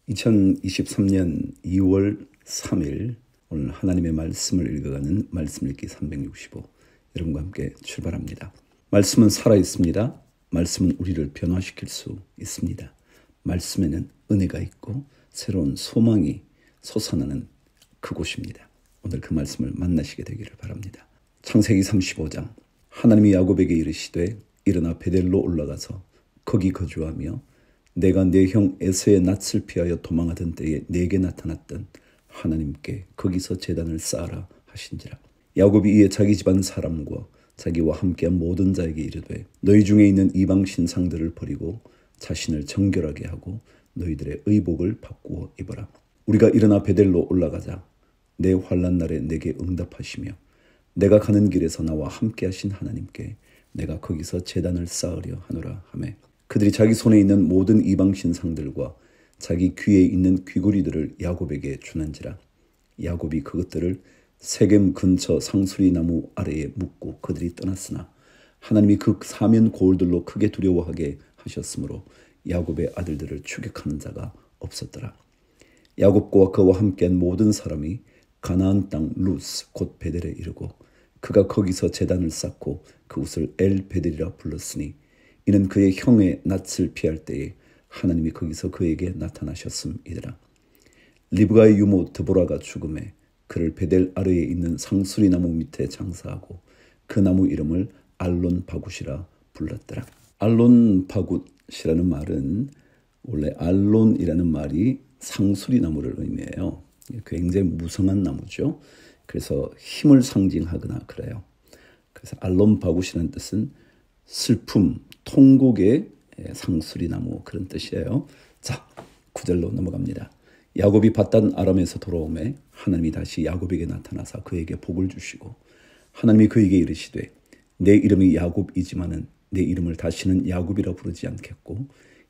2023년 2월 3일 오늘 하나님의 말씀을 읽어가는 말씀 읽기 365 여러분과 함께 출발합니다. 말씀은 살아있습니다. 말씀은 우리를 변화시킬 수 있습니다. 말씀에는 은혜가 있고 새로운 소망이 솟아나는 그곳입니다. 오늘 그 말씀을 만나시게 되기를 바랍니다. 창세기 35장 하나님이 야곱에게 이르시되 일어나 베델로 올라가서 거기 거주하며 내가 내 형 에서의 낯을 피하여 도망하던 때에 내게 나타났던 하나님께 거기서 제단을 쌓아라 하신지라. 야곱이 이에 자기 집안 사람과 자기와 함께한 모든 자에게 이르되 너희 중에 있는 이방 신상들을 버리고 자신을 정결하게 하고 너희들의 의복을 바꾸어 입어라. 우리가 일어나 베델로 올라가자. 내 환난 날에 내게 응답하시며 내가 가는 길에서 나와 함께 하신 하나님께 내가 거기서 제단을 쌓으려 하노라 하매 그들이 자기 손에 있는 모든 이방 신상들과 자기 귀에 있는 귀고리들을 야곱에게 주는지라. 야곱이 그것들을 세겜 근처 상수리 나무 아래에 묻고 그들이 떠났으나 하나님이 그 사면 고울들로 크게 두려워하게 하셨으므로 야곱의 아들들을 추격하는 자가 없었더라. 야곱과 그와 함께한 모든 사람이 가나안 땅 루스 곧 베델에 이르고 그가 거기서 제단을 쌓고 그곳을 엘 베델이라 불렀으니 이는 그의 형의 낯을 피할 때에 하나님이 거기서 그에게 나타나셨음이더라. 리브가의 유모 드보라가 죽음에 그를 베델 아래에 있는 상수리 나무 밑에 장사하고 그 나무 이름을 알론 바굿이라 불렀더라. 알론 바굿이라는 말은 원래 알론이라는 말이 상수리 나무를 의미해요. 굉장히 무성한 나무죠. 그래서 힘을 상징하거나 그래요. 그래서 알론 바굿이라는 뜻은 슬픔, 통곡의 상수리 나무 그런 뜻이에요. 자, 9절로 넘어갑니다. 야곱이 밧단 아람에서 돌아오매 하나님이 다시 야곱에게 나타나사 그에게 복을 주시고 하나님이 그에게 이르시되 내 이름이 야곱이지만은 내 이름을 다시는 야곱이라 부르지 않겠고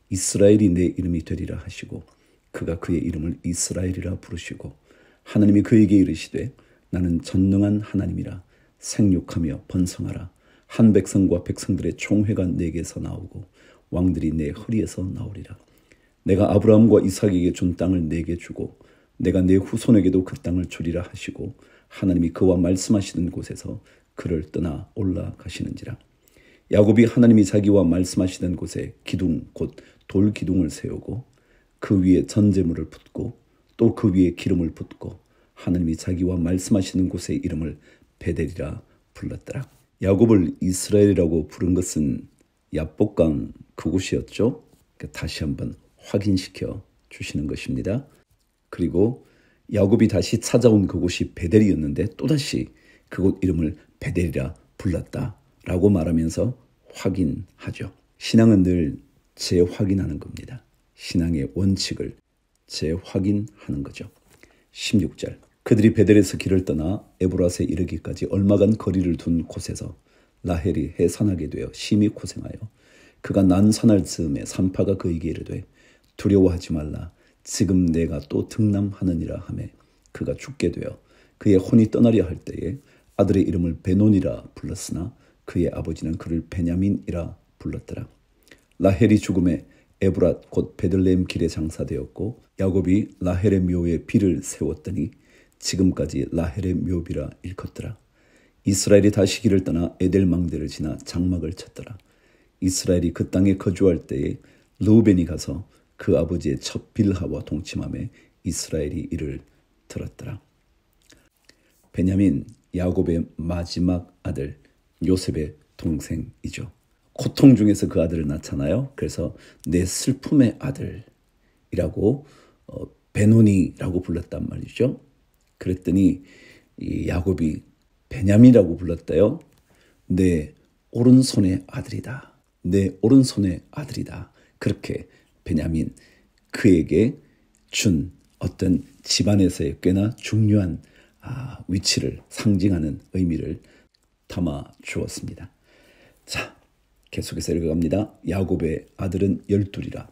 이스라엘이 내 이름이 되리라 하시고 그가 그의 이름을 이스라엘이라 부르시고 하나님이 그에게 이르시되 나는 전능한 하나님이라 생육하며 번성하라. 한 백성과 백성들의 총회가 내게서 나오고 왕들이 내 허리에서 나오리라. 내가 아브라함과 이삭에게 준 땅을 내게 주고 내가 내 후손에게도 그 땅을 주리라 하시고 하나님이 그와 말씀하시는 곳에서 그를 떠나 올라가시는지라. 야곱이 하나님이 자기와 말씀하시던 곳에 기둥 곧 돌기둥을 세우고 그 위에 전제물을 붓고 또 그 위에 기름을 붓고 하나님이 자기와 말씀하시는 곳의 이름을 베델이라 불렀더라. 야곱을 이스라엘이라고 부른 것은 야복강 그곳이었죠. 다시 한번 확인시켜 주시는 것입니다. 그리고 야곱이 다시 찾아온 그곳이 베델이었는데 또다시 그곳 이름을 베델이라 불렀다라고 말하면서 확인하죠. 신앙은 늘 재확인하는 겁니다. 신앙의 원칙을 재확인하는 거죠. 16절 그들이 베델에서 길을 떠나 에브랏에 이르기까지 얼마간 거리를 둔 곳에서 라헬이 해산하게 되어 심히 고생하여 그가 난산할 즈음에 산파가 그에게 이르되 두려워하지 말라. 지금 내가 또 등남하느니라 하매 그가 죽게 되어 그의 혼이 떠나려 할 때에 아들의 이름을 베논이라 불렀으나 그의 아버지는 그를 베냐민이라 불렀더라. 라헬이 죽음에 에브랏 곧 베들레헴 길에 장사되었고 야곱이 라헬의 묘에 비를 세웠더니 지금까지 라헬의 묘비라 일컫더라. 이스라엘이 다시 길을 떠나 에델망대를 지나 장막을 쳤더라. 이스라엘이 그 땅에 거주할 때에 르우벤이 가서 그 아버지의 첫 빌하와 동침함에 이스라엘이 이를 들었더라. 베냐민 야곱의 마지막 아들 요셉의 동생이죠. 고통 중에서 그 아들을 낳잖아요. 그래서 내 슬픔의 아들이라고 베노니라고 불렀단 말이죠. 그랬더니 이 야곱이 베냐민이라고 불렀대요. 내 오른손의 아들이다. 내 오른손의 아들이다. 그렇게 베냐민 그에게 준 어떤 집안에서의 꽤나 중요한 위치를 상징하는 의미를 담아 주었습니다. 자, 계속해서 읽어갑니다. 야곱의 아들은 12이라.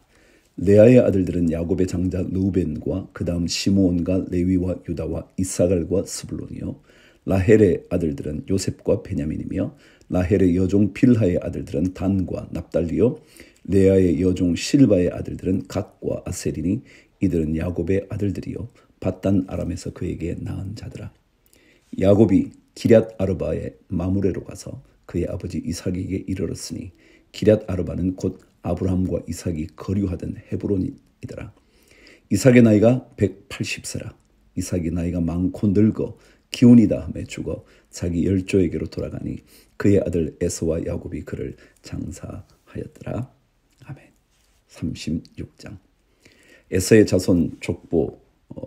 레아의 아들들은 야곱의 장자 르우벤과 그 다음 시므온과 레위와 유다와 이사갈과 스불론이요. 라헬의 아들들은 요셉과 베냐민이며 라헬의 여종 빌하의 아들들은 단과 납달리요. 레아의 여종 실바의 아들들은 갓과 아셀이니 이들은 야곱의 아들들이요 밧단 아람에서 그에게 낳은 자더라. 야곱이 기럇 아르바의 마므레로 가서 그의 아버지 이삭에게 이르렀으니 기럇 아르바는 곧 아브라함과 이삭이 거류하던 헤브론이더라. 이삭의 나이가 180세라. 이삭이 나이가 많고 늙어 기운이 다함에 죽어 자기 열조에게로 돌아가니 그의 아들 에서와 야곱이 그를 장사하였더라. 아멘. 36장. 에서의 자손 족보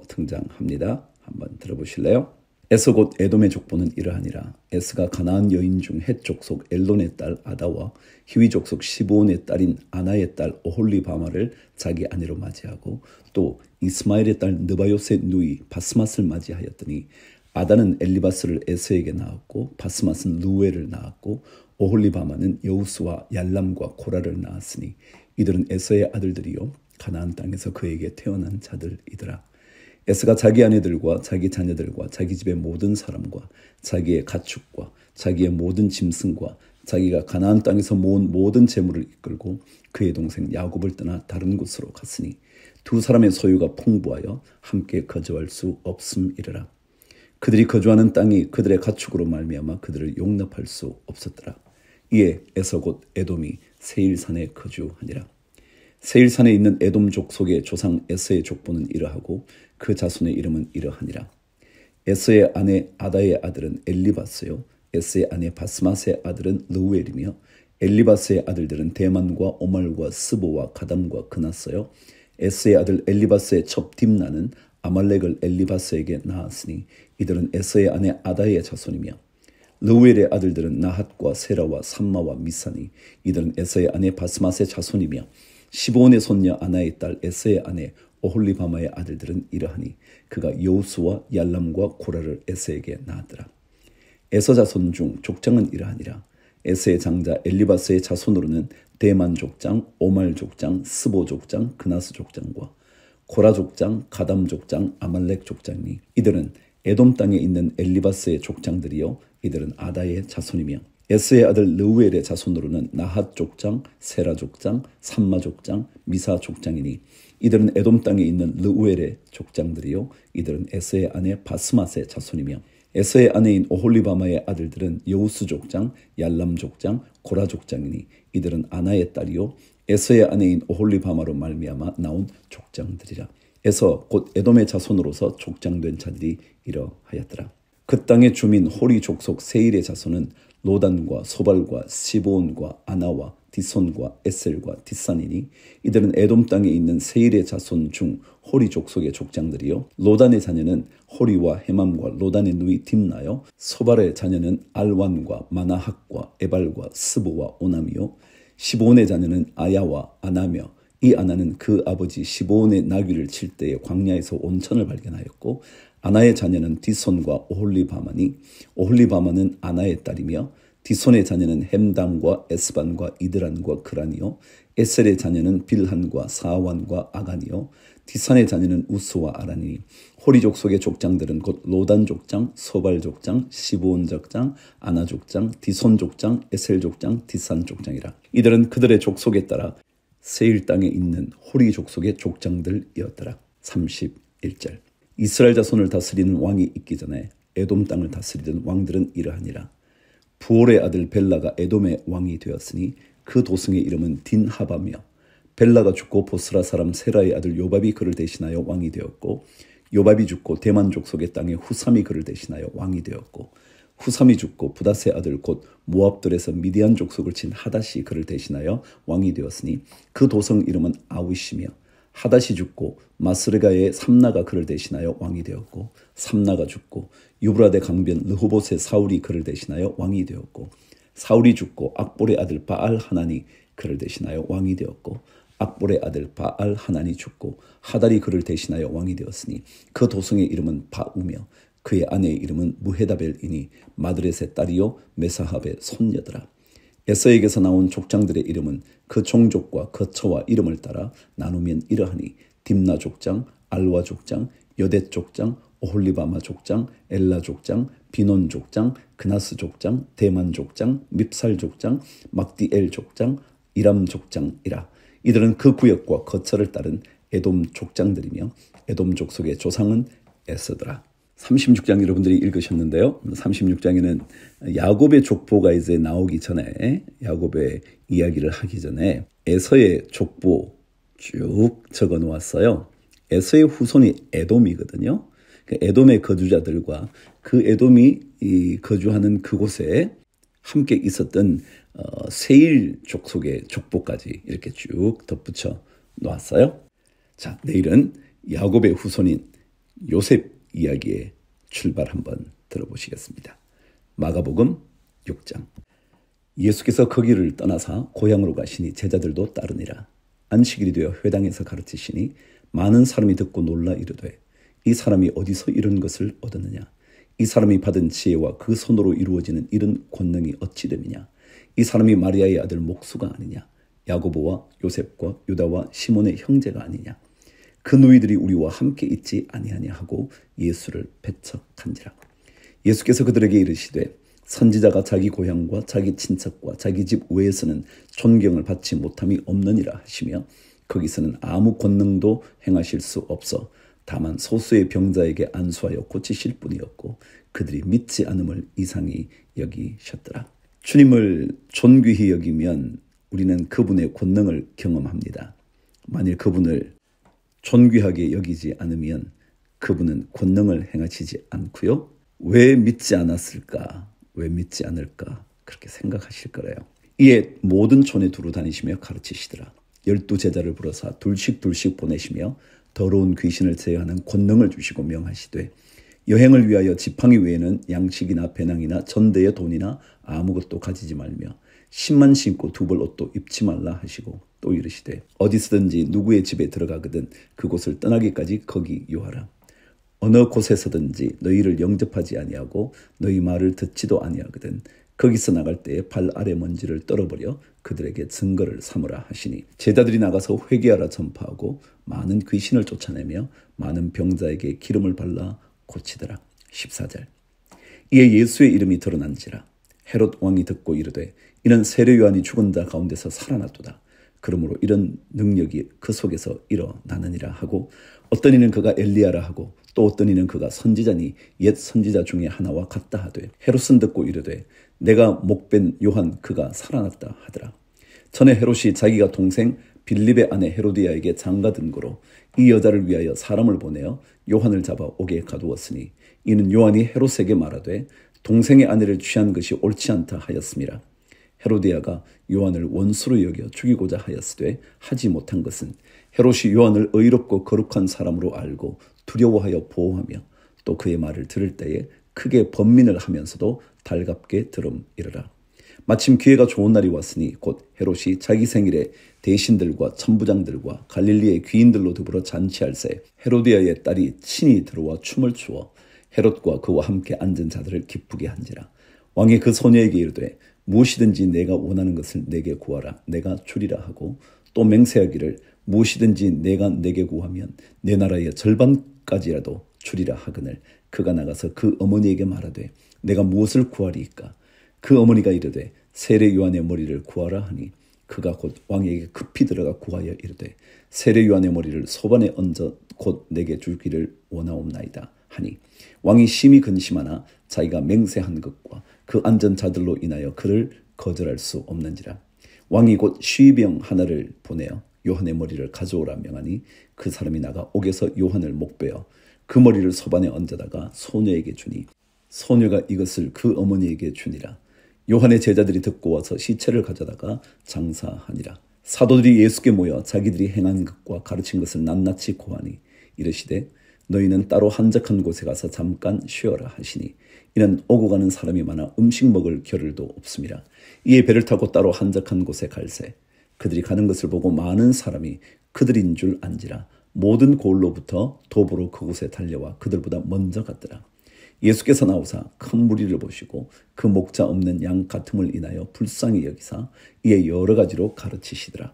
등장합니다. 한번 들어보실래요? 에서 곧 에돔의 족보는 이러하니라. 에스가 가나안 여인 중 헷 족속 엘론의 딸 아다와 히위 족속 시브온의 딸인 아나의 딸 오홀리바마를 자기 아내로 맞이하고 또 이스마엘의 딸 느바요스의 누이 바스맛을 맞이하였더니 아다는 엘리바스를 에서에게 낳았고 바스맛은 루엘을 낳았고 오홀리바마는 여우스와 얄람과 고라를 낳았으니 이들은 에서의 아들들이요 가나안 땅에서 그에게 태어난 자들이더라. 에스가 자기 아내들과 자기 자녀들과 자기 집의 모든 사람과 자기의 가축과 자기의 모든 짐승과 자기가 가나안 땅에서 모은 모든 재물을 이끌고 그의 동생 야곱을 떠나 다른 곳으로 갔으니 두 사람의 소유가 풍부하여 함께 거주할 수 없음이르라. 그들이 거주하는 땅이 그들의 가축으로 말미암아 그들을 용납할 수 없었더라. 이에 에서 곧 에돔이 세일산에 거주하니라. 세일산에 있는 에돔 족속의 조상 에서의 족보는 이러하고 그 자손의 이름은 이러하니라. 에서의 아내 아다의 아들은 엘리바스요 에서의 아내 바스맛의 아들은 르우엘이며 엘리바스의 아들들은 대만과 오말과 스보와 가담과 그나서요. 에서의 아들 엘리바스의 첩 딥나는 아말렉을 엘리바스에게 낳았으니 이들은 에서의 아내 아다의 자손이며 르우엘의 아들들은 나핫과 세라와 삼마와 미사니 이들은 에서의 아내 바스맛의 자손이며 시브온의 손녀 아나의 딸 에서의 아내 오홀리바마의 아들들은 이러하니 그가 여우스와 얄람과 고라를 에서에게 낳았더라. 에서 자손 중 족장은 이러하니라. 에서의 장자 엘리바스의 자손으로는 대만 족장, 오말 족장, 스보 족장, 그나스 족장과 고라 족장, 가담 족장, 아말렉 족장이니 이들은 에돔 땅에 있는 엘리바스의 족장들이요 이들은 아다의 자손이며 에스의 아들 르우엘의 자손으로는 나핫 족장, 세라 족장, 삼마 족장, 미사 족장이니 이들은 에돔 땅에 있는 르우엘의 족장들이요 이들은 에스의 아내 바스맛의 자손이며 에서의 아내인 오홀리바마의 아들들은 여우스 족장, 얄람 족장, 고라 족장이니 이들은 아나의 딸이요 에서의 아내인 오홀리바마로 말미암아 나온 족장들이라. 에서 곧 에돔의 자손으로서 족장된 자들이 이러하였더라. 그 땅의 주민 호리 족속 세일의 자손은 로단과 소발과 시브온과 아나와 디손과 에셀과 디산이니 이들은 에돔 땅에 있는 세일의 자손 중 호리 족속의 족장들이요 로단의 자녀는 호리와 헤맘과 로단의 누이 딥나요 소발의 자녀는 알완과 마나핫과 에발과 스보와 오남이요 시브온의 자녀는 아야와 아나며 이 아나는 그 아버지 시브온의 나귀를 칠 때에 광야에서 온천을 발견하였고 아나의 자녀는 디손과 오홀리바마니 오홀리바마는 아나의 딸이며 디손의 자녀는 햄담과 에스반과 이드란과 그란이요 에셀의 자녀는 빌한과 사완과 아간이요 디산의 자녀는 우스와 아란이니 호리 족속의 족장들은 곧 로단 족장, 소발 족장, 시브온 족장, 아나 족장, 디손 족장, 에셀 족장, 디산 족장이라. 이들은 그들의 족속에 따라 세일 땅에 있는 호리 족속의 족장들이었더라. 31절. 이스라엘 자손을 다스리는 왕이 있기 전에 에돔 땅을 다스리던 왕들은 이러하니라. 부올의 아들 벨라가 에돔의 왕이 되었으니 그 도승의 이름은 딘하바며 벨라가 죽고 보스라 사람 세라의 아들 요밥이 그를 대신하여 왕이 되었고 요밥이 죽고 대만 족속의 땅에 후삼이 그를 대신하여 왕이 되었고 후삼이 죽고 부닷의 아들 곧 모압들에서 미디안 족속을 친 하닷이 그를 대신하여 왕이 되었으니 그 도성 이름은 아윗이며 하닷이 죽고 마스르가의 삼나가 그를 대신하여 왕이 되었고 삼나가 죽고 유브라데 강변 르호봇의 사울이 그를 대신하여 왕이 되었고 사울이 죽고 악볼의 아들 바알 하난이 그를 대신하여 왕이 되었고 악볼의 아들 바알 하난이 죽고 하달이 그를 대신하여 왕이 되었으니 그 도성의 이름은 바우며 그의 아내의 이름은 무헤다벨이니 마드렛의 딸이요 메사합의 손녀더라. 에서에게서 나온 족장들의 이름은 그 종족과 거처와 이름을 따라 나누면 이러하니 딥나 족장, 알와 족장, 여댓 족장, 오홀리바마 족장, 엘라 족장, 비논 족장, 그나스 족장, 대만 족장, 밉살 족장, 막디엘 족장, 이람 족장이라. 이들은 그 구역과 거처를 따른 에돔 족장들이며 에돔 족속의 조상은 에서더라. 36장 여러분들이 읽으셨는데요. 36장에는 야곱의 족보가 이제 나오기 전에, 야곱의 이야기를 하기 전에 에서의 족보 쭉 적어 놓았어요. 에서의 후손이 에돔이거든요. 에돔의 거주자들과 그 에돔이 거주하는 그곳에 함께 있었던 세일 족속의 족보까지 이렇게 쭉 덧붙여 놓았어요. 자, 내일은 야곱의 후손인 요셉 이야기의 출발 한번 들어보시겠습니다. 마가복음 6장. 예수께서 거기를 떠나사 고향으로 가시니 제자들도 따르니라. 안식일이 되어 회당에서 가르치시니 많은 사람이 듣고 놀라 이르되 이 사람이 어디서 이런 것을 얻었느냐? 이 사람이 받은 지혜와 그 손으로 이루어지는 이런 권능이 어찌 됨이냐? 이 사람이 마리아의 아들 목수가 아니냐? 야고보와 요셉과 유다와 시몬의 형제가 아니냐? 그 누이들이 우리와 함께 있지 아니하냐 하고 예수를 배척한지라. 예수께서 그들에게 이르시되 선지자가 자기 고향과 자기 친척과 자기 집 외에서는 존경을 받지 못함이 없느니라 하시며 거기서는 아무 권능도 행하실 수 없어 다만 소수의 병자에게 안수하여 고치실 뿐이었고 그들이 믿지 않음을 이상히 여기셨더라. 주님을 존귀히 여기면 우리는 그분의 권능을 경험합니다. 만일 그분을 존귀하게 여기지 않으면 그분은 권능을 행하시지 않고요. 왜 믿지 않았을까? 왜 믿지 않을까? 그렇게 생각하실 거래요. 이에 모든 촌에 두루 다니시며 가르치시더라. 12 제자를 불러서 둘씩 보내시며 더러운 귀신을 제어하는 권능을 주시고 명하시되 여행을 위하여 지팡이 외에는 양식이나 배낭이나 전대의 돈이나 아무것도 가지지 말며 신만 신고 두벌 옷도 입지 말라 하시고 또 이르시되 어디서든지 누구의 집에 들어가거든 그곳을 떠나기까지 거기 유하라. 어느 곳에서든지 너희를 영접하지 아니하고 너희 말을 듣지도 아니하거든 거기서 나갈 때에 발 아래 먼지를 떨어버려 그들에게 증거를 삼으라 하시니 제자들이 나가서 회개하라 전파하고 많은 귀신을 쫓아내며 많은 병자에게 기름을 발라 고치더라. 14절. 이에 예수의 이름이 드러난지라. 헤롯 왕이 듣고 이르되 이는 세례 요한이 죽은 자 가운데서 살아났도다. 그러므로 이런 능력이 그 속에서 일어나느니라 하고 어떤 이는 그가 엘리야라 하고 또 어떤 이는 그가 선지자니 옛 선지자 중에 하나와 같다 하되 헤롯은 듣고 이르되 내가 목벤 요한 그가 살아났다 하더라. 전에 헤롯이 자기가 동생 빌립의 아내 헤로디아에게 장가든 거로 이 여자를 위하여 사람을 보내어 요한을 잡아 옥에 가두었으니 이는 요한이 헤롯에게 말하되 동생의 아내를 취한 것이 옳지 않다 하였음이라. 헤로디아가 요한을 원수로 여겨 죽이고자 하였으되 하지 못한 것은 헤롯이 요한을 의롭고 거룩한 사람으로 알고 두려워하여 보호하며 또 그의 말을 들을 때에 크게 번민을 하면서도 달갑게 들음이르라. 마침 기회가 좋은 날이 왔으니 곧 헤롯이 자기 생일에 대신들과 천부장들과 갈릴리의 귀인들로 더불어 잔치할새 헤로디아의 딸이 친히 들어와 춤을 추어 헤롯과 그와 함께 앉은 자들을 기쁘게 한지라. 왕이 그 소녀에게 이르되 무엇이든지 내가 원하는 것을 내게 구하라 내가 주리라 하고 또 맹세하기를 무엇이든지 내가 내게 구하면 내 나라의 절반까지라도 주리라 하거늘 그가 나가서 그 어머니에게 말하되 내가 무엇을 구하리이까? 그 어머니가 이르되 세례 요한의 머리를 구하라 하니 그가 곧 왕에게 급히 들어가 구하여 이르되 세례 요한의 머리를 소반에 얹어 곧 내게 주기를 원하옵나이다 하니 왕이 심히 근심하나 자기가 맹세한 것과 그 앉은 자들로 인하여 그를 거절할 수 없는지라. 왕이 곧 쉬병 하나를 보내어 요한의 머리를 가져오라 명하니 그 사람이 나가 옥에서 요한을 목베어 그 머리를 소반에 얹어다가 소녀에게 주니 소녀가 이것을 그 어머니에게 주니라. 요한의 제자들이 듣고 와서 시체를 가져다가 장사하니라. 사도들이 예수께 모여 자기들이 행한 것과 가르친 것을 낱낱이 고하니 이르시되 너희는 따로 한적한 곳에 가서 잠깐 쉬어라 하시니 이는 오고 가는 사람이 많아 음식 먹을 겨를도 없음이라. 이에 배를 타고 따로 한적한 곳에 갈새 그들이 가는 것을 보고 많은 사람이 그들인 줄 안지라. 모든 고을로부터 도보로 그곳에 달려와 그들보다 먼저 갔더라. 예수께서 나오사 큰 무리를 보시고 그 목자 없는 양 같음을 인하여 불쌍히 여기사 이에 여러 가지로 가르치시더라.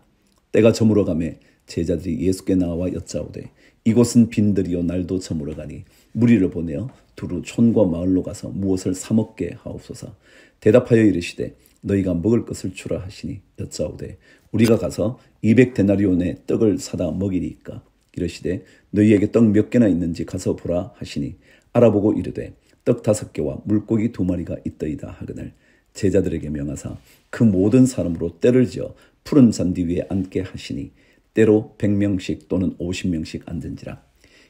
때가 저물어 가매 제자들이 예수께 나와 여짜오되 이곳은 빈들이요 날도 저물어 가니 무리를 보내어 두루 촌과 마을로 가서 무엇을 사 먹게 하옵소서. 대답하여 이르시되 너희가 먹을 것을 주라 하시니 여짜오되 우리가 가서 200데나리온의 떡을 사다 먹이리이까. 이르시되 너희에게 떡 몇 개나 있는지 가서 보라 하시니 알아보고 이르되 떡 5개와 물고기 2마리가 있더이다 하거늘 제자들에게 명하사 그 모든 사람으로 떼를 지어 푸른 잔디 위에 앉게 하시니 때로 100명씩 또는 50명씩 앉은지라.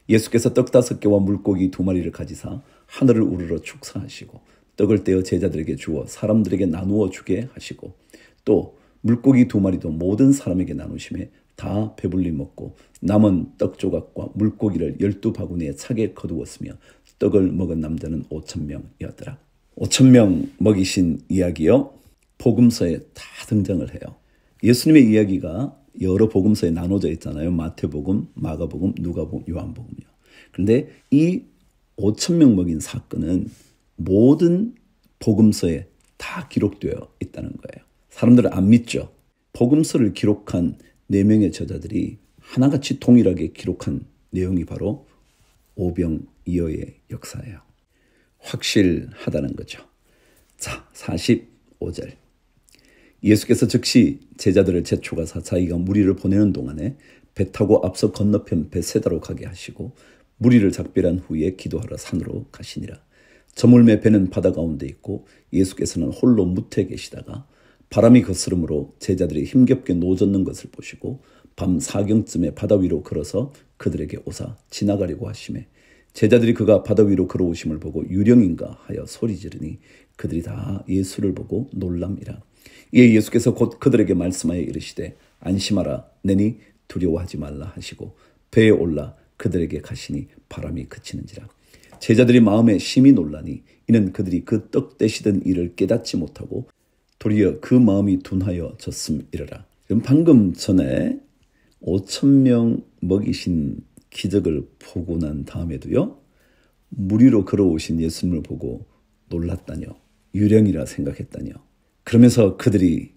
예수께서 떡 5개와 물고기 2마리를 가지사 하늘을 우러러 축사하시고 떡을 떼어 제자들에게 주어 사람들에게 나누어 주게 하시고 또 물고기 2마리도 모든 사람에게 나누심에 다 배불리 먹고 남은 떡 조각과 물고기를 12바구니에 차게 거두었으며 떡을 먹은 남자는 5,000명이었더라. 5,000명 먹이신 이야기요, 복음서에 다 등장을 해요. 예수님의 이야기가 여러 복음서에 나눠져 있잖아요. 마태복음, 마가복음, 누가복음, 요한복음이요. 그런데 이 5,000명 먹인 사건은 모든 복음서에 다 기록되어 있다는 거예요. 사람들은 안 믿죠. 복음서를 기록한 4명의 저자들이 하나같이 동일하게 기록한 내용이 바로 오병이어의 역사예요. 확실하다는 거죠. 자, 45절. 예수께서 즉시 제자들을 제초가사 자기가 무리를 보내는 동안에 배 타고 앞서 건너편 베세다로 가게 하시고 무리를 작별한 후에 기도하러 산으로 가시니라. 저물매 배는 바다 가운데 있고 예수께서는 홀로 무태 계시다가 바람이 거스름으로 제자들이 힘겹게 노젓는 것을 보시고 밤 4경쯤에 바다 위로 걸어서 그들에게 오사 지나가려고 하시매 제자들이 그가 바다 위로 걸어오심을 보고 유령인가 하여 소리 지르니 그들이 다 예수를 보고 놀람이라. 이에 예수께서 곧 그들에게 말씀하여 이르시되 안심하라 내니 두려워하지 말라 하시고 배에 올라 그들에게 가시니 바람이 그치는지라. 제자들이 마음에 심히 놀라니 이는 그들이 그 떡 떼시던 일을 깨닫지 못하고 도리어 그 마음이 둔하여 졌음이러라. 방금 전에 5,000명 먹이신 기적을 보고 난 다음에도요, 무리로 걸어오신 예수님을 보고 놀랐다뇨. 유령이라 생각했다뇨. 그러면서 그들이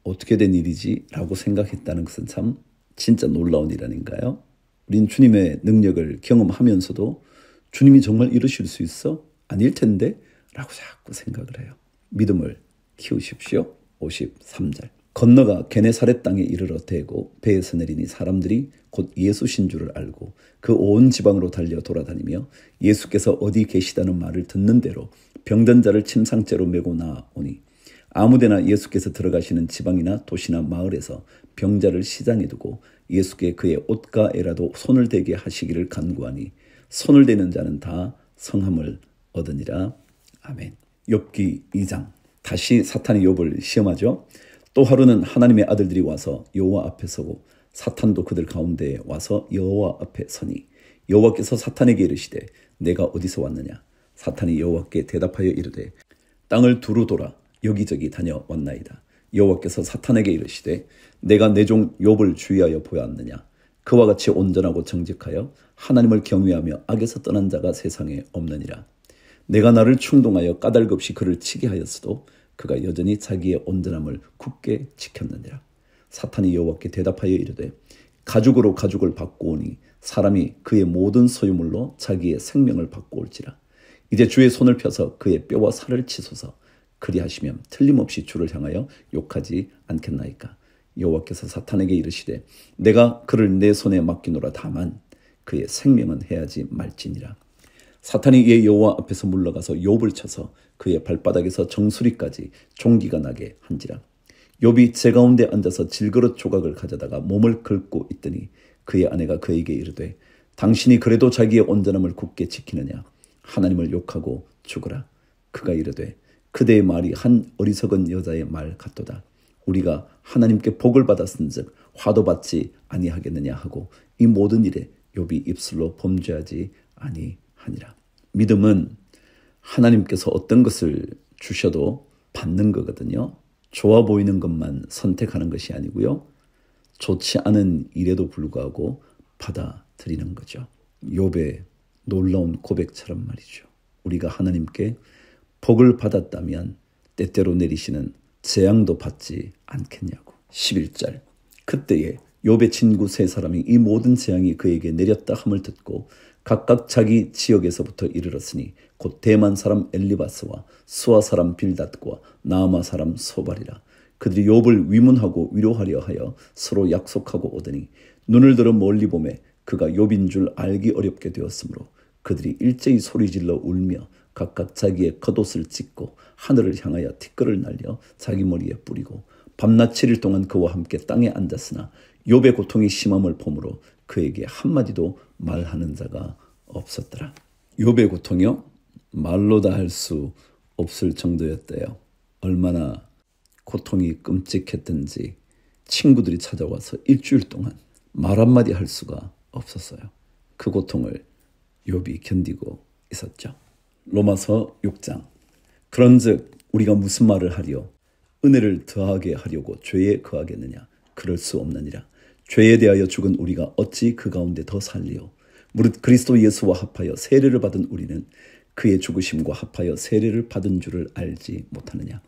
어떻게 된 일이지? 라고 생각했다는 것은 참 진짜 놀라운 일 아닌가요? 우린 주님의 능력을 경험하면서도 주님이 정말 이러실 수 있어? 아닐 텐데? 라고 자꾸 생각을 해요. 믿음을 키우십시오. 53절. 건너가 게네사렛 땅에 이르러 대고 배에서 내리니 사람들이 곧 예수신 줄을 알고 그 온 지방으로 달려 돌아다니며 예수께서 어디 계시다는 말을 듣는 대로 병든 자를 침상째로 메고 나오니 아무데나 예수께서 들어가시는 지방이나 도시나 마을에서 병자를 시장에 두고 예수께 그의 옷가에라도 손을 대게 하시기를 간구하니 손을 대는 자는 다 성함을 얻으니라. 아멘. 욥기 2장. 다시 사탄이 욥을 시험하죠. 또 하루는 하나님의 아들들이 와서 여호와 앞에 서고 사탄도 그들 가운데에 와서 여호와 앞에 서니 여호와께서 사탄에게 이르시되 내가 어디서 왔느냐. 사탄이 여호와께 대답하여 이르되 땅을 두루 돌아 여기저기 다녀왔나이다. 여호와께서 사탄에게 이르시되 내가 내 종 욥을 주의하여 보았느냐. 그와 같이 온전하고 정직하여 하나님을 경외하며 악에서 떠난 자가 세상에 없느니라. 내가 나를 충동하여 까닭 없이 그를 치게 하였어도 그가 여전히 자기의 온전함을 굳게 지켰느니라. 사탄이 여호와께 대답하여 이르되 가죽으로 가죽을 바꾸오니 사람이 그의 모든 소유물로 자기의 생명을 바꾸올지라. 이제 주의 손을 펴서 그의 뼈와 살을 치소서. 그리하시면 틀림없이 주를 향하여 욕하지 않겠나이까. 여호와께서 사탄에게 이르시되 내가 그를 내 손에 맡기노라. 다만 그의 생명은 해하지 말지니라. 사탄이 이에 여호와 앞에서 물러가서 욥을 쳐서 그의 발바닥에서 정수리까지 종기가 나게 한지라. 욥이 제 가운데 앉아서 질그릇 조각을 가져다가 몸을 긁고 있더니 그의 아내가 그에게 이르되 당신이 그래도 자기의 온전함을 굳게 지키느냐. 하나님을 욕하고 죽으라. 그가 이르되 그대의 말이 한 어리석은 여자의 말 같도다. 우리가 하나님께 복을 받았은즉 화도 받지 아니하겠느냐 하고 이 모든 일에 욥이 입술로 범죄하지 아니하니라. 믿음은 하나님께서 어떤 것을 주셔도 받는 거거든요. 좋아 보이는 것만 선택하는 것이 아니고요. 좋지 않은 일에도 불구하고 받아들이는 거죠. 욥의 놀라운 고백처럼 말이죠. 우리가 하나님께 복을 받았다면 때때로 내리시는 재앙도 받지 않겠냐고. 11절. 그때에 욥의 친구 세 사람이 이 모든 재앙이 그에게 내렸다 함을 듣고 각각 자기 지역에서부터 이르렀으니 곧 대만 사람 엘리바스와 수아 사람 빌닷과 나아마 사람 소발이라. 그들이 욥을 위문하고 위로하려 하여 서로 약속하고 오더니 눈을 들어 멀리 보매 그가 욥인 줄 알기 어렵게 되었으므로 그들이 일제히 소리질러 울며 각각 자기의 겉옷을 찢고 하늘을 향하여 티끌을 날려 자기 머리에 뿌리고 밤낮 7일 동안 그와 함께 땅에 앉았으나 욥의 고통이 심함을 보므로 그에게 한마디도 말하는 자가 없었더라. 욥의 고통이요? 말로 다 할 수 없을 정도였대요. 얼마나 고통이 끔찍했던지 친구들이 찾아와서 일주일 동안 말 한마디 할 수가 없었어요. 그 고통을 욥이 견디고 있었죠. 로마서 6장. 그런즉 우리가 무슨 말을 하리요? 은혜를 더하게 하려고 죄에 거하겠느냐? 그럴 수 없느니라. 죄에 대하여 죽은 우리가 어찌 그 가운데 더 살리요? 무릇 그리스도 예수와 합하여 세례를 받은 우리는 그의 죽으심과 합하여 세례를 받은 줄을 알지 못하느냐?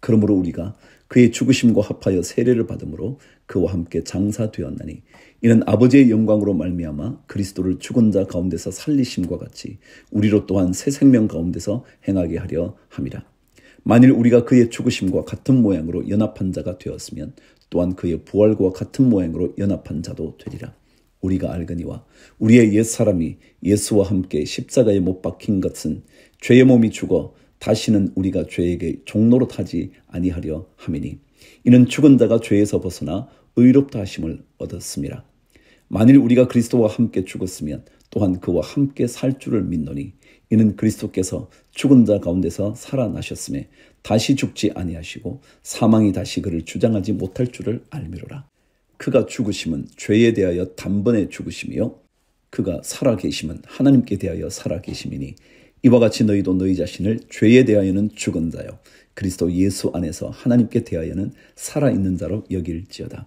그러므로 우리가 그의 죽으심과 합하여 세례를 받음으로 그와 함께 장사되었나니 이는 아버지의 영광으로 말미암아 그리스도를 죽은 자 가운데서 살리심과 같이 우리로 또한 새 생명 가운데서 행하게 하려 함이라. 만일 우리가 그의 죽으심과 같은 모양으로 연합한 자가 되었으면 또한 그의 부활과 같은 모양으로 연합한 자도 되리라. 우리가 알거니와 우리의 옛사람이 예수와 함께 십자가에 못 박힌 것은 죄의 몸이 죽어 다시는 우리가 죄에게 종노릇하지 아니하려 함이니 이는 죽은 자가 죄에서 벗어나 의롭다 하심을 얻었음이라. 만일 우리가 그리스도와 함께 죽었으면 또한 그와 함께 살 줄을 믿노니 이는 그리스도께서 죽은 자 가운데서 살아나셨음에 다시 죽지 아니하시고 사망이 다시 그를 주장하지 못할 줄을 알미로라. 그가 죽으심은 죄에 대하여 단번에 죽으심이요 그가 살아계심은 하나님께 대하여 살아계심이니 이와 같이 너희도 너희 자신을 죄에 대하여는 죽은 자요 그리스도 예수 안에서 하나님께 대하여는 살아있는 자로 여길지어다.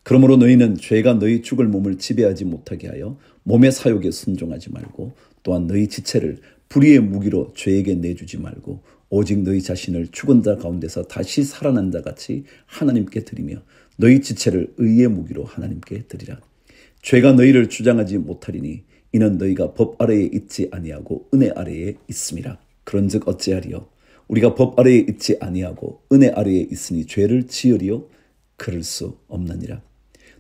그러므로 너희는 죄가 너희 죽을 몸을 지배하지 못하게 하여 몸의 사욕에 순종하지 말고 또한 너희 지체를 불의의 무기로 죄에게 내주지 말고 오직 너희 자신을 죽은 자 가운데서 다시 살아난 자 같이 하나님께 드리며 너희 지체를 의의 무기로 하나님께 드리라. 죄가 너희를 주장하지 못하리니 이는 너희가 법 아래에 있지 아니하고 은혜 아래에 있음이라. 그런즉 어찌하리요? 우리가 법 아래에 있지 아니하고 은혜 아래에 있으니 죄를 지으리요? 그럴 수 없느니라.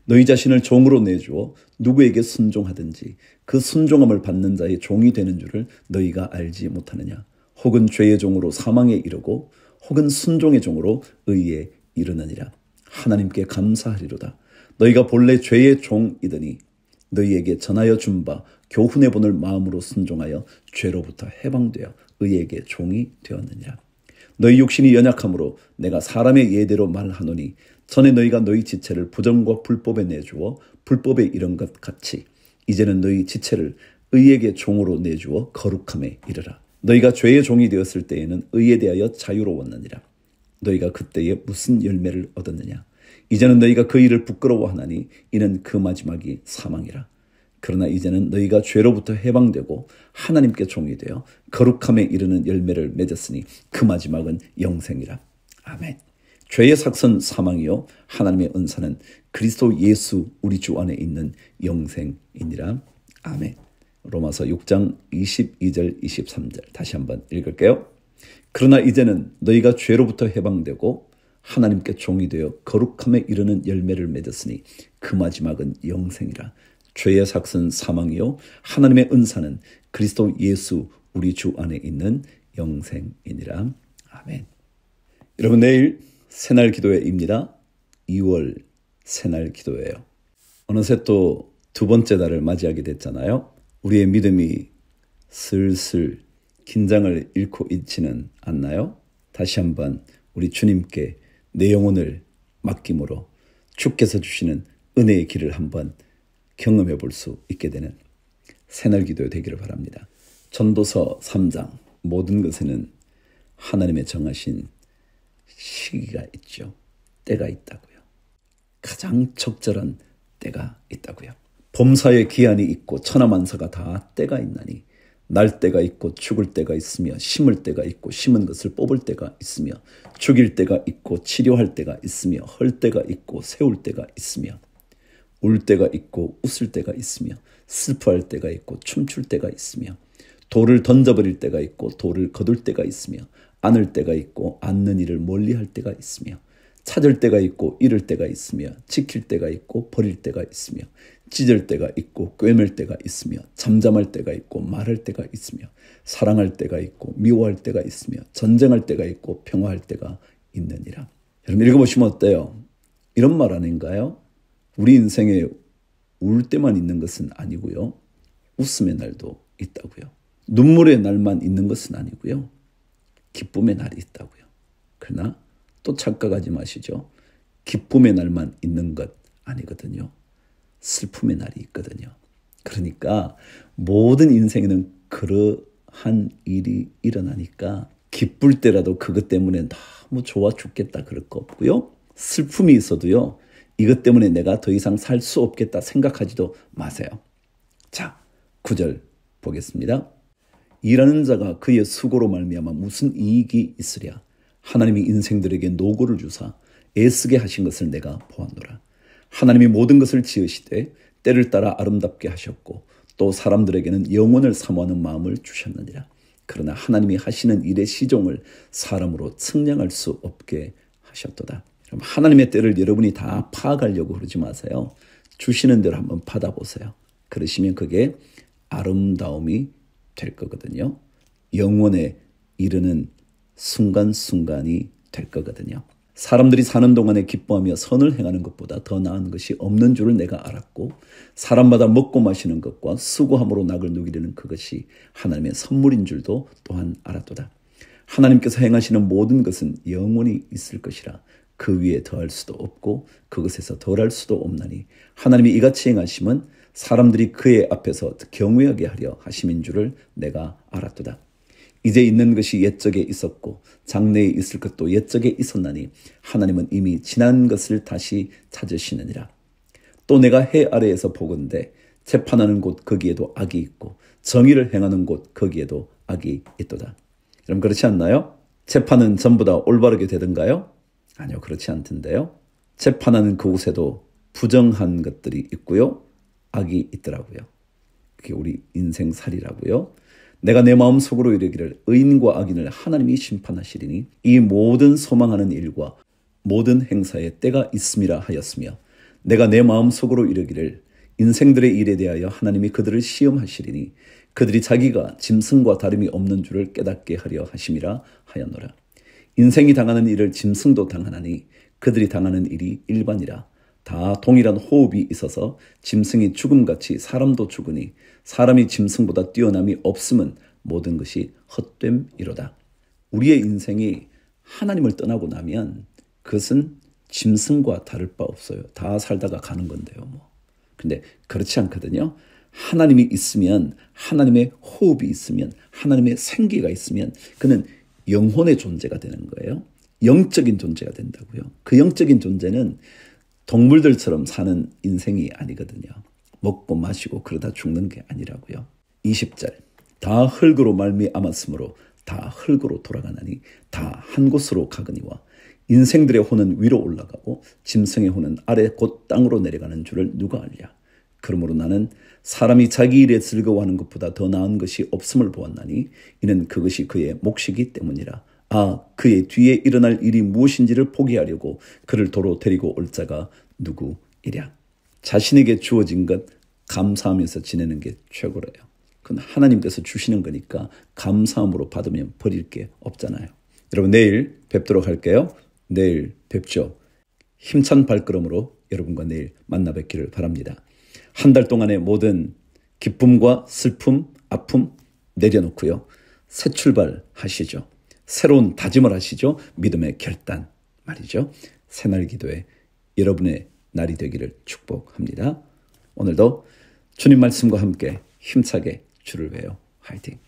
너희 자신을 종으로 내주어 누구에게 순종하든지 그 순종함을 받는 자의 종이 되는 줄을 너희가 알지 못하느냐? 혹은 죄의 종으로 사망에 이르고 혹은 순종의 종으로 의에 이르느니라. 하나님께 감사하리로다. 너희가 본래 죄의 종이더니 너희에게 전하여 준 바 교훈해 보낼 마음으로 순종하여 죄로부터 해방되어 의에게 종이 되었느니라. 너희 육신이 연약함으로 내가 사람의 예대로 말하노니 전에 너희가 너희 지체를 부정과 불법에 내주어 불법에 이른 것 같이 이제는 너희 지체를 의에게 종으로 내주어 거룩함에 이르라. 너희가 죄의 종이 되었을 때에는 의에 대하여 자유로웠느니라. 너희가 그때에 무슨 열매를 얻었느냐? 이제는 너희가 그 일을 부끄러워하나니 이는 그 마지막이 사망이라. 그러나 이제는 너희가 죄로부터 해방되고 하나님께 종이 되어 거룩함에 이르는 열매를 맺었으니 그 마지막은 영생이라. 아멘. 죄의 삭선 사망이요 하나님의 은사는 그리스도 예수 우리 주 안에 있는 영생이니라. 아멘. 로마서 6장 22절 23절 다시 한번 읽을게요. 그러나 이제는 너희가 죄로부터 해방되고 하나님께 종이 되어 거룩함에 이르는 열매를 맺었으니 그 마지막은 영생이라. 죄의 삭선 사망이요 하나님의 은사는 그리스도 예수 우리 주 안에 있는 영생이니라. 아멘. 여러분 내일 새날 기도회입니다. 2월 새날 기도회예요. 어느새 또 두 번째 달을 맞이하게 됐잖아요. 우리의 믿음이 슬슬 긴장을 잃고 있지는 않나요? 다시 한번 우리 주님께 내 영혼을 맡김으로 주께서 주시는 은혜의 길을 한번 경험해 볼 수 있게 되는 새날 기도 되기를 바랍니다. 전도서 3장 모든 것에는 하나님의 정하신 시기가 있죠. 때가 있다고요. 가장 적절한 때가 있다고요. 범사의 기한이 있고 천하만사가 다 때가 있나니 날 때가 있고 죽을 때가 있으며 심을 때가 있고 심은 것을 뽑을 때가 있으며 죽일 때가 있고 치료할 때가 있으며 헐 때가 있고 세울 때가 있으며 울 때가 있고 웃을 때가 있으며 슬퍼할 때가 있고 춤출 때가 있으며 돌을 던져버릴 때가 있고 돌을 거둘 때가 있으며 안을 때가 있고 안는 일을 멀리할 때가 있으며 찾을 때가 있고 잃을 때가 있으며 지킬 때가 있고 버릴 때가 있으며 찢을 때가 있고 꿰맬 때가 있으며 잠잠할 때가 있고 말할 때가 있으며 사랑할 때가 있고 미워할 때가 있으며 전쟁할 때가 있고 평화할 때가 있느니라. 여러분 읽어보시면 어때요? 이런 말 아닌가요? 우리 인생에 울 때만 있는 것은 아니고요. 웃음의 날도 있다고요. 눈물의 날만 있는 것은 아니고요. 기쁨의 날이 있다고요. 그러나 또 착각하지 마시죠. 기쁨의 날만 있는 것 아니거든요. 슬픔의 날이 있거든요. 그러니까 모든 인생에는 그러한 일이 일어나니까 기쁠 때라도 그것 때문에 너무 좋아 죽겠다 그럴 거 없고요. 슬픔이 있어도요. 이것 때문에 내가 더 이상 살 수 없겠다 생각하지도 마세요. 자, 9절 보겠습니다. 일하는 자가 그의 수고로 말미암아 무슨 이익이 있으랴. 하나님이 인생들에게 노고를 주사 애쓰게 하신 것을 내가 보았노라. 하나님이 모든 것을 지으시되 때를 따라 아름답게 하셨고 또 사람들에게는 영원을 사모하는 마음을 주셨느니라. 그러나 하나님이 하시는 일의 시종을 사람으로 측량할 수 없게 하셨도다. 그럼 하나님의 때를 여러분이 다 파악하려고 그러지 마세요. 주시는 대로 한번 받아보세요. 그러시면 그게 아름다움이 될 거거든요. 영원에 이르는 순간순간이 될 거거든요. 사람들이 사는 동안에 기뻐하며 선을 행하는 것보다 더 나은 것이 없는 줄을 내가 알았고 사람마다 먹고 마시는 것과 수고함으로 낙을 누기려는 그것이 하나님의 선물인 줄도 또한 알았도다. 하나님께서 행하시는 모든 것은 영원히 있을 것이라 그 위에 더할 수도 없고 그것에서 덜할 수도 없나니 하나님이 이같이 행하심은 사람들이 그의 앞에서 경외하게 하려 하심인 줄을 내가 알았도다. 이제 있는 것이 옛적에 있었고 장래에 있을 것도 옛적에 있었나니 하나님은 이미 지난 것을 다시 찾으시느니라. 또 내가 해 아래에서 보건대 재판하는 곳 거기에도 악이 있고 정의를 행하는 곳 거기에도 악이 있도다. 여러분 그렇지 않나요? 재판은 전부 다 올바르게 되던가요? 아니요, 그렇지 않던데요. 재판하는 그곳에도 부정한 것들이 있고요. 악이 있더라고요. 그게 우리 인생살이라고요. 내가 내 마음속으로 이르기를 의인과 악인을 하나님이 심판하시리니 이 모든 소망하는 일과 모든 행사에 때가 있음이라 하였으며 내가 내 마음속으로 이르기를 인생들의 일에 대하여 하나님이 그들을 시험하시리니 그들이 자기가 짐승과 다름이 없는 줄을 깨닫게 하려 하심이라 하였노라. 인생이 당하는 일을 짐승도 당하나니 그들이 당하는 일이 일반이라. 다 동일한 호흡이 있어서 짐승이 죽음같이 사람도 죽으니 사람이 짐승보다 뛰어남이 없음은 모든 것이 헛됨이로다. 우리의 인생이 하나님을 떠나고 나면 그것은 짐승과 다를 바 없어요. 다 살다가 가는 건데요. 근데 그렇지 않거든요. 하나님이 있으면 하나님의 호흡이 있으면 하나님의 생기가 있으면 그는 영혼의 존재가 되는 거예요. 영적인 존재가 된다고요. 그 영적인 존재는 동물들처럼 사는 인생이 아니거든요. 먹고 마시고 그러다 죽는 게 아니라고요. 20절 다 흙으로 말미암았으므로 다 흙으로 돌아가나니 다 한 곳으로 가거니와 인생들의 혼은 위로 올라가고 짐승의 혼은 아래 곧 땅으로 내려가는 줄을 누가 알랴. 그러므로 나는 사람이 자기 일에 즐거워하는 것보다 더 나은 것이 없음을 보았나니 이는 그것이 그의 몫이기 때문이라. 그의 뒤에 일어날 일이 무엇인지를 포기하려고 그를 도로 데리고 올 자가 누구이랴. 자신에게 주어진 것 감사하면서 지내는 게 최고래요. 그건 하나님께서 주시는 거니까 감사함으로 받으면 버릴 게 없잖아요. 여러분 내일 뵙도록 할게요. 내일 뵙죠. 힘찬 발걸음으로 여러분과 내일 만나 뵙기를 바랍니다. 한 달 동안의 모든 기쁨과 슬픔, 아픔 내려놓고요. 새 출발 하시죠. 새로운 다짐을 하시죠. 믿음의 결단 말이죠. 새날 기도에 여러분의 날이 되기를 축복합니다. 오늘도 주님 말씀과 함께 힘차게 주를 외워 화이팅!